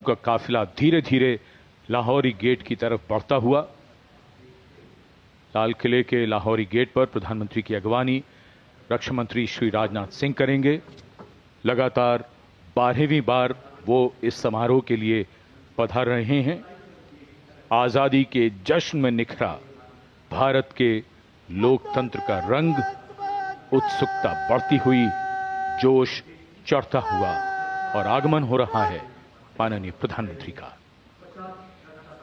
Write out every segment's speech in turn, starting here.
का काफिला धीरे धीरे लाहौरी गेट की तरफ बढ़ता हुआ। लाल किले के लाहौरी गेट पर प्रधानमंत्री की अगवानी रक्षा मंत्री श्री राजनाथ सिंह करेंगे। लगातार 12वीं बार वो इस समारोह के लिए पधार रहे हैं। आजादी के जश्न में निखरा भारत के लोकतंत्र का रंग, उत्सुकता बढ़ती हुई, जोश चढ़ता हुआ और आगमन हो रहा है माननीय प्रधानमंत्री का।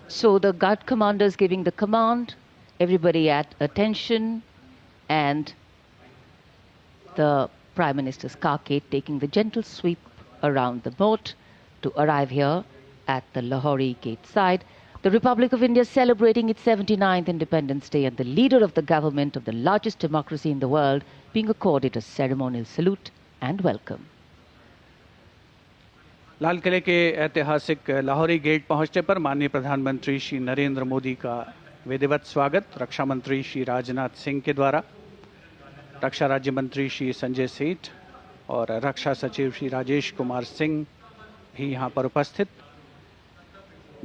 So the guard commander is giving the command, everybody at attention, and the Prime Minister's carcade taking the gentle sweep around the moat to arrive here at the Lahori gate side. The Republic of India celebrating its 79th Independence Day, and the leader of the government of the largest democracy in the world being accorded a ceremonial salute and welcome. लाल किले के ऐतिहासिक Lahori gate पहुंचने पर माननीय प्रधानमंत्री श्री नरेंद्र मोदी का विधिवत स्वागत रक्षा मंत्री श्री राजनाथ सिंह के द्वारा, रक्षा राज्य मंत्री श्री संजय सेठ और रक्षा सचिव श्री राजेश कुमार सिंह भी यहां पर उपस्थित।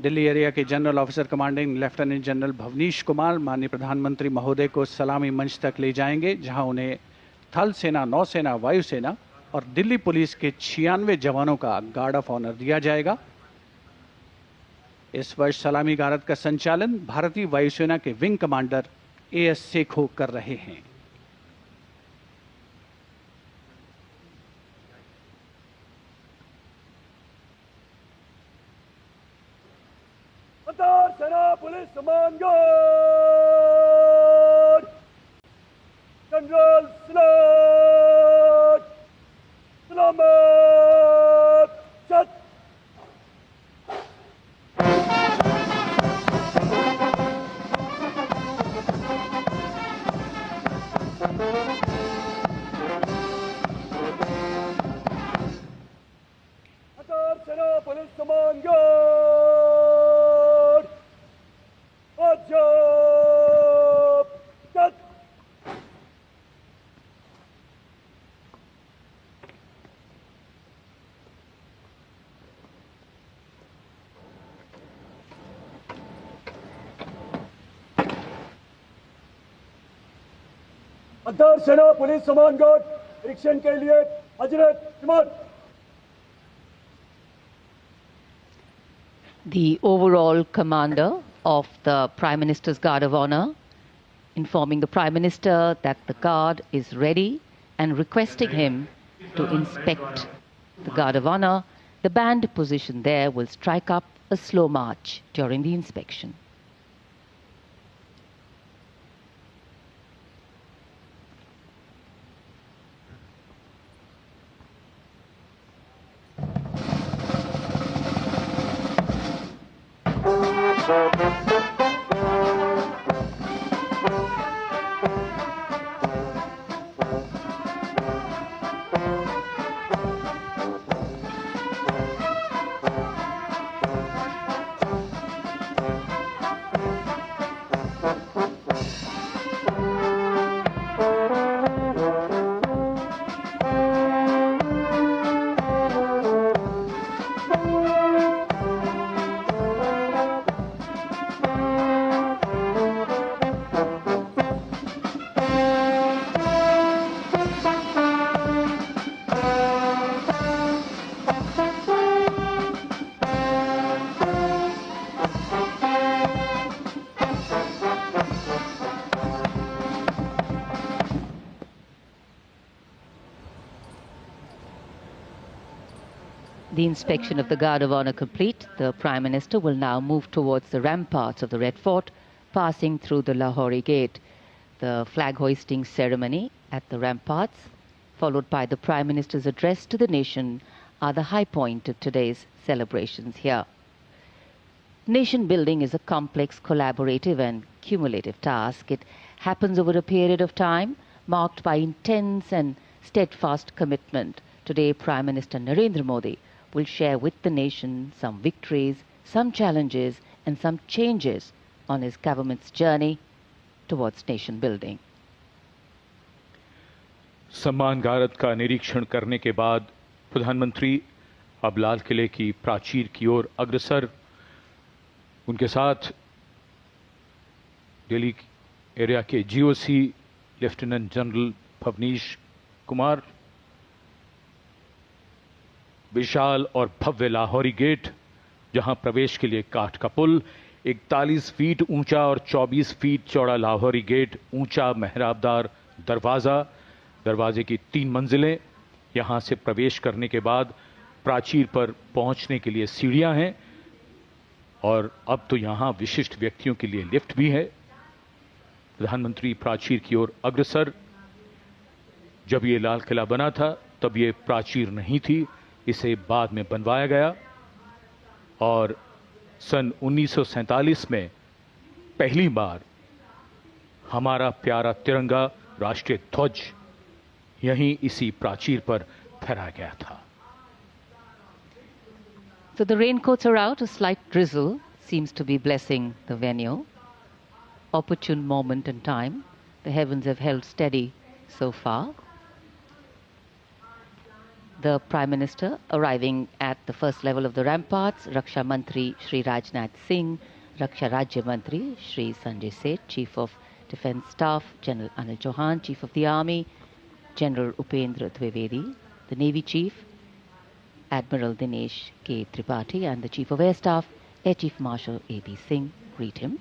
दिल्ली एरिया के general officer commanding lieutenant general Bhavnish Kumar माननीय प्रधानमंत्री महोदय को सलामी मंच तक ले जाएंगे, जहां उन्हें थल सेना, नौसेना, वायुसेना और दिल्ली पुलिस के 96 जवानों का गार्ड ऑफ ऑनर दिया जाएगा। इस वर्ष सलामी गारद का संचालन भारतीय वायुसेना के विंग कमांडर एएस सेखो कर रहे हैं। सेना पुलिस सम्मान गार्ड जनरल सलाट सलामत चट। सेना पुलिस सम्मान गार्ड अजब चट। अंतर सेना पुलिस सम्मान गार्ड निरीक्षण के लिए हजरत इमाम। The overall commander of the Prime Minister's Guard of Honor informing the Prime Minister that the guard is ready and requesting him to inspect the Guard of Honor. The band position there will strike up a slow march during the inspection. The inspection of the Guard of Honor complete, the Prime Minister will now move towards the ramparts of the Red Fort, passing through the Lahori Gate. The flag hoisting ceremony at the ramparts, followed by the Prime Minister's address to the nation, are the high point of today's celebrations here. Nation building is a complex, collaborative and cumulative task. It happens over a period of time marked by intense and steadfast commitment. Today, Prime Minister Narendra Modi will share with the nation some victories, some challenges and some changes on his government's journey towards nation building. सम्मान गारद का निरीक्षण करने के बाद प्रधानमंत्री अब लाल किले की प्राचीर की ओर अग्रसर, उनके साथ दिल्ली एरिया के GOC lieutenant general Bhavnish Kumar, विशाल और भव्य लाहौरी गेट, जहां प्रवेश के लिए काठ का पुल, 41 फीट ऊंचा और 24 फीट चौड़ा लाहौरी गेट, ऊंचा मेहराबदार दरवाजा, दरवाजे की 3 मंजिलें, यहां से प्रवेश करने के बाद प्राचीर पर पहुंचने के लिए सीढ़ियां हैं और अब तो यहां विशिष्ट व्यक्तियों के लिए लिफ्ट भी है। प्रधानमंत्री प्राचीर की ओर अग्रसर। जब ये लाल किला बना था तब ये प्राचीर नहीं थी, इसे बाद में बनवाया गया और सन 1947 में पहली बार हमारा प्यारा तिरंगा राष्ट्रीय ध्वज यहीं इसी प्राचीर पर फहराया गया था। So the raincoats are out. A slight drizzle seems to be blessing the venue. Opportune moment in time. The heavens have held steady so far. The Prime Minister arriving at the first level of the ramparts, Raksha Mantri Shri Rajnath Singh, Raksha Rajya Mantri Shri Sanjay Seth, Chief of Defence Staff General Anil Chauhan, Chief of the Army General Upendra Dwivedi, the Navy Chief Admiral Dinesh K. Tripathi, and the Chief of Air Staff Air Chief Marshal A.B. Singh greet him.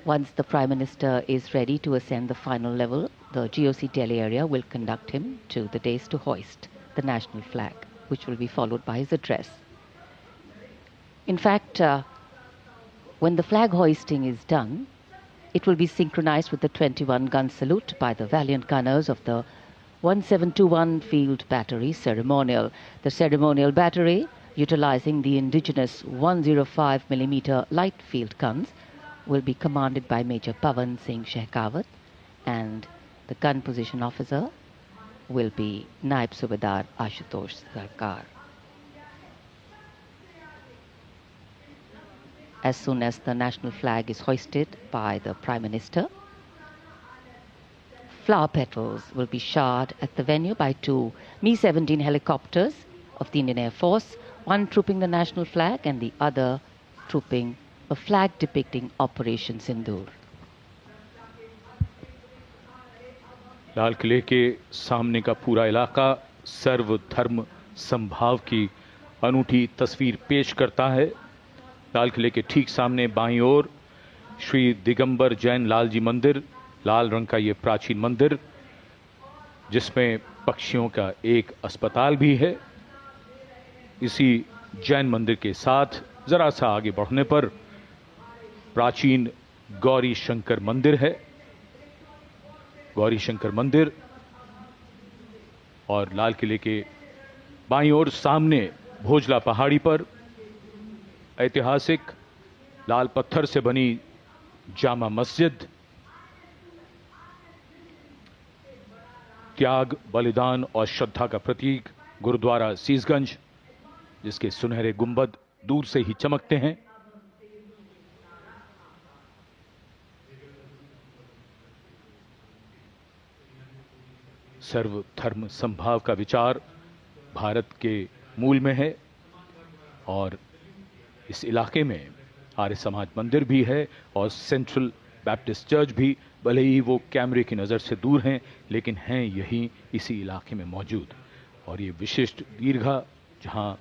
Once the Prime Minister is ready to ascend the final level, the GOC Delhi area will conduct him to the dais to hoist the national flag, which will be followed by his address. In fact, when the flag hoisting is done, it will be synchronized with the 21-gun salute by the valiant gunners of the 1721 Field Battery Ceremonial. The ceremonial battery, utilizing the indigenous 105mm light field guns, will be commanded by Major Pavan Singh Shehkawat, and the gun position officer will be Naib Subedar Ashutosh Sarkar. As soon as the national flag is hoisted by the Prime Minister, flower petals will be showered at the venue by 2 Mi-17 helicopters of the Indian Air Force, one trooping the national flag and the other trooping a flag depicting Operation Sindoor. लाल किले के सामने का पूरा इलाका सर्वधर्म समभाव की अनूठी तस्वीर पेश करता है। लाल किले के ठीक सामने बाईं ओर श्री दिगंबर जैन लाल जी मंदिर, लाल रंग का ये प्राचीन मंदिर, जिसमें पक्षियों का एक अस्पताल भी है। इसी जैन मंदिर के साथ जरा सा आगे बढ़ने पर प्राचीन गौरी शंकर मंदिर है। गौरी शंकर मंदिर और लाल किले के बाईं ओर सामने भोजला पहाड़ी पर ऐतिहासिक लाल पत्थर से बनी जामा मस्जिद, त्याग, बलिदान और श्रद्धा का प्रतीक गुरुद्वारा सीसगंज, जिसके सुनहरे गुंबद दूर से ही चमकते हैं। सर्वधर्म समभाव का विचार भारत के मूल में है और इस इलाके में आर्य समाज मंदिर भी है और सेंट्रल बैप्टिस्ट चर्च भी, भले ही वो कैमरे की नज़र से दूर हैं, लेकिन हैं यही इसी इलाके में मौजूद। और ये विशिष्ट दीर्घा, जहां